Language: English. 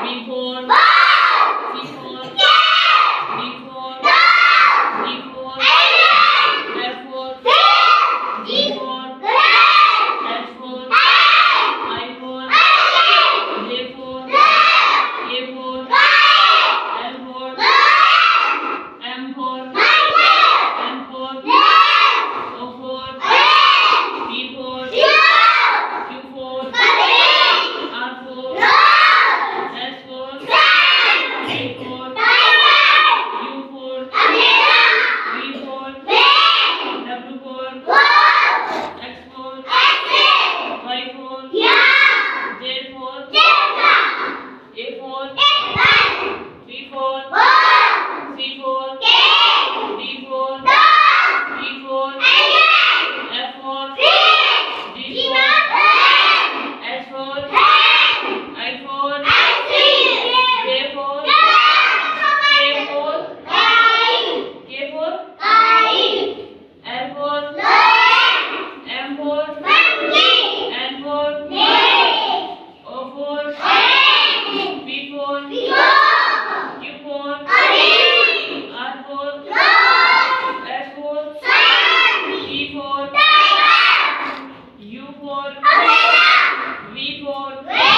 B4, C4, D4, D4, F4, G4, H4, I4, J4, K4, L4, M4, N4, O4, P4, Q4, R4, S4, T4, U4, V4, W4, X4, Y4, Z4, A4, B4,